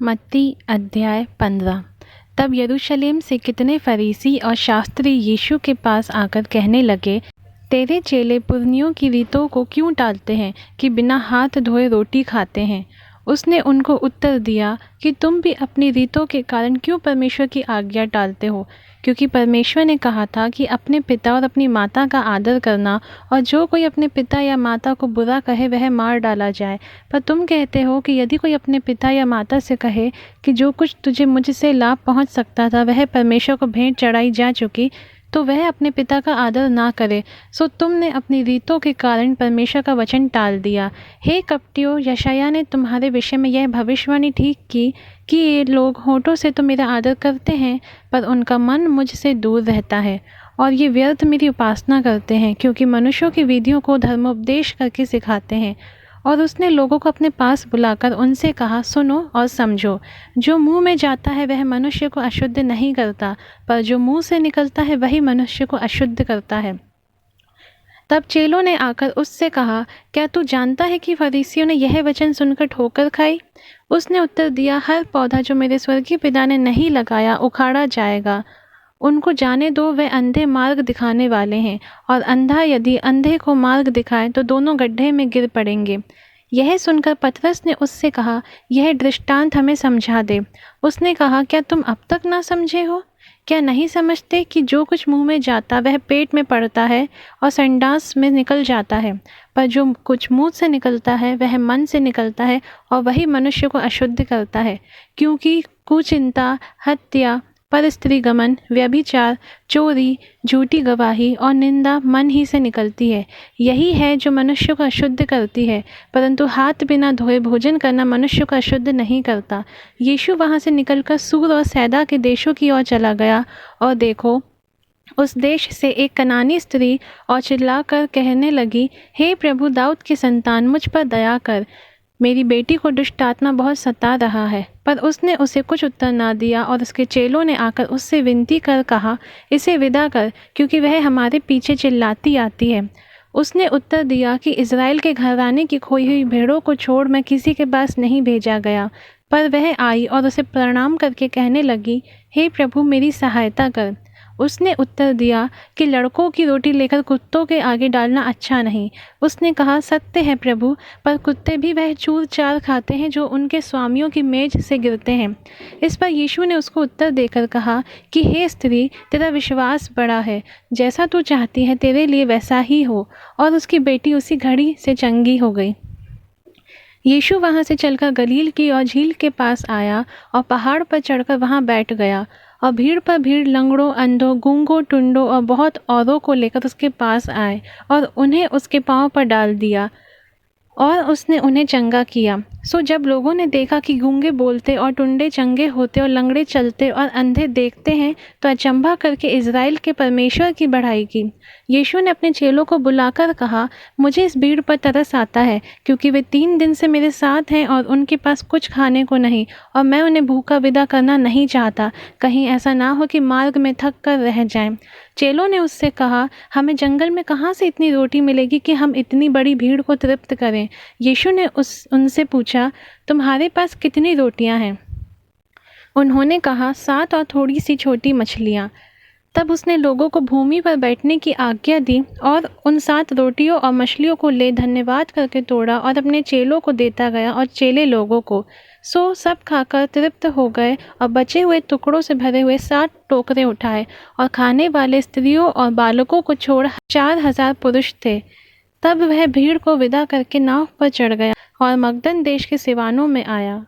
मत्ती अध्याय 15। तब यरूशलेम से कितने फरीसी और शास्त्री यीशु के पास आकर कहने लगे, तेरे चेले पुरनियों की रीतों को क्यों टालते हैं कि बिना हाथ धोए रोटी खाते हैं। उसने उनको उत्तर दिया कि तुम भी अपनी रीतों के कारण क्यों परमेश्वर की आज्ञा टालते हो, क्योंकि परमेश्वर ने कहा था कि अपने पिता और अपनी माता का आदर करना, और जो कोई अपने पिता या माता को बुरा कहे वह मार डाला जाए। पर तुम कहते हो कि यदि कोई अपने पिता या माता से कहे कि जो कुछ तुझे मुझसे लाभ पहुंच सकता था वह परमेश्वर को भेंट चढ़ाई जा चुकी, तो वह अपने पिता का आदर ना करे, सो तुमने अपनी रीतों के कारण परमेश्वर का वचन टाल दिया। हे कपटियों, यशायाह ने तुम्हारे विषय में यह भविष्यवाणी ठीक की कि ये लोग होठों से तो मेरा आदर करते हैं, पर उनका मन मुझसे दूर रहता है, और ये व्यर्थ मेरी उपासना करते हैं, क्योंकि मनुष्यों की विधियों को धर्मोपदेश करके सिखाते हैं। और उसने लोगों को अपने पास बुलाकर उनसे कहा, सुनो और समझो। जो मुंह में जाता है वह मनुष्य को अशुद्ध नहीं करता, पर जो मुंह से निकलता है वही मनुष्य को अशुद्ध करता है। तब चेलों ने आकर उससे कहा, क्या तू जानता है कि फरीसियों ने यह वचन सुनकर ठोकर खाई? उसने उत्तर दिया, हर पौधा जो मेरे स्वर्गीय पिता ने नहीं लगाया उखाड़ा जाएगा। उनको जाने दो, वे अंधे मार्ग दिखाने वाले हैं, और अंधा यदि अंधे को मार्ग दिखाए तो दोनों गड्ढे में गिर पड़ेंगे। यह सुनकर पतरस ने उससे कहा, यह दृष्टांत हमें समझा दे। उसने कहा, क्या तुम अब तक ना समझे हो? क्या नहीं समझते कि जो कुछ मुंह में जाता वह पेट में पड़ता है और संडास में निकल जाता है, पर जो कुछ मुंह से निकलता है वह मन से निकलता है, और वही मनुष्य को अशुद्ध करता है। क्योंकि कुचिंता, हत्या, परस्त्रीगमन, व्यभिचार, चोरी, झूठी गवाही और निंदा मन ही से निकलती है। यही है जो मनुष्य को अशुद्ध करती है, परंतु हाथ बिना धोए भोजन करना मनुष्य को अशुद्ध नहीं करता। यीशु वहाँ से निकलकर सूर और सैदा के देशों की ओर चला गया, और देखो, उस देश से एक कनानी स्त्री और चिल्लाकर कहने लगी, हे प्रभु, दाऊद की संतान, मुझ पर दया कर, मेरी बेटी को दुष्ट आत्मा बहुत सता रहा है। पर उसने उसे कुछ उत्तर ना दिया, और उसके चेलों ने आकर उससे विनती कर कहा, इसे विदा कर, क्योंकि वह हमारे पीछे चिल्लाती आती है। उसने उत्तर दिया कि इज़राइल के घराने की खोई हुई भेड़ों को छोड़ मैं किसी के पास नहीं भेजा गया। पर वह आई और उसे प्रणाम करके कहने लगी, हे प्रभु, मेरी सहायता कर। उसने उत्तर दिया कि लड़कों की रोटी लेकर कुत्तों के आगे डालना अच्छा नहीं। उसने कहा, सत्य है प्रभु, पर कुत्ते भी वह चूर चार खाते हैं जो उनके स्वामियों की मेज से गिरते हैं। इस पर यीशु ने उसको उत्तर देकर कहा कि हे स्त्री, तेरा विश्वास बड़ा है, जैसा तू चाहती है तेरे लिए वैसा ही हो। और उसकी बेटी उसी घड़ी से चंगी हो गई। यीशु वहाँ से चलकर गलील की और झील के पास आया, और पहाड़ पर चढ़कर वहाँ बैठ गया। और भीड़ पर भीड़ लंगड़ों, अंधों, गूंगों, टुंडों और बहुत औरों को लेकर उसके पास आए, और उन्हें उसके पाँव पर डाल दिया, और उसने उन्हें चंगा किया। सो जब लोगों ने देखा कि गूंगे बोलते और टुंडे चंगे होते और लंगड़े चलते और अंधे देखते हैं, तो अचंभा करके इज़राइल के परमेश्वर की बड़ाई की। यीशु ने अपने चेलों को बुलाकर कहा, मुझे इस भीड़ पर तरस आता है, क्योंकि वे 3 दिन से मेरे साथ हैं और उनके पास कुछ खाने को नहीं, और मैं उन्हें भूखा विदा करना नहीं चाहता, कहीं ऐसा ना हो कि मार्ग में थक कर रह जाएं। चेलों ने उससे कहा, हमें जंगल में कहाँ से इतनी रोटी मिलेगी कि हम इतनी बड़ी भीड़ को तृप्त करें? यीशु ने उनसे पूछा, तुम्हारे पास कितनी रोटियां हैं? उन्होंने कहा, 7 और थोड़ी सी छोटी मछलियाँ। तब उसने लोगों को भूमि पर बैठने की आज्ञा दी, और उन 7 रोटियों और मछलियों को ले धन्यवाद करके तोड़ा और अपने चेलों को देता गया, और चेले लोगों को। सो सब खाकर तृप्त हो गए, और बचे हुए टुकड़ों से भरे हुए 7 टोकरे उठाए, और खाने वाले स्त्रियों और बालकों को छोड़ 4000 पुरुष थे। तब वह भीड़ को विदा करके नाव पर चढ़ गया और मगदन देश के सिवानों में आया।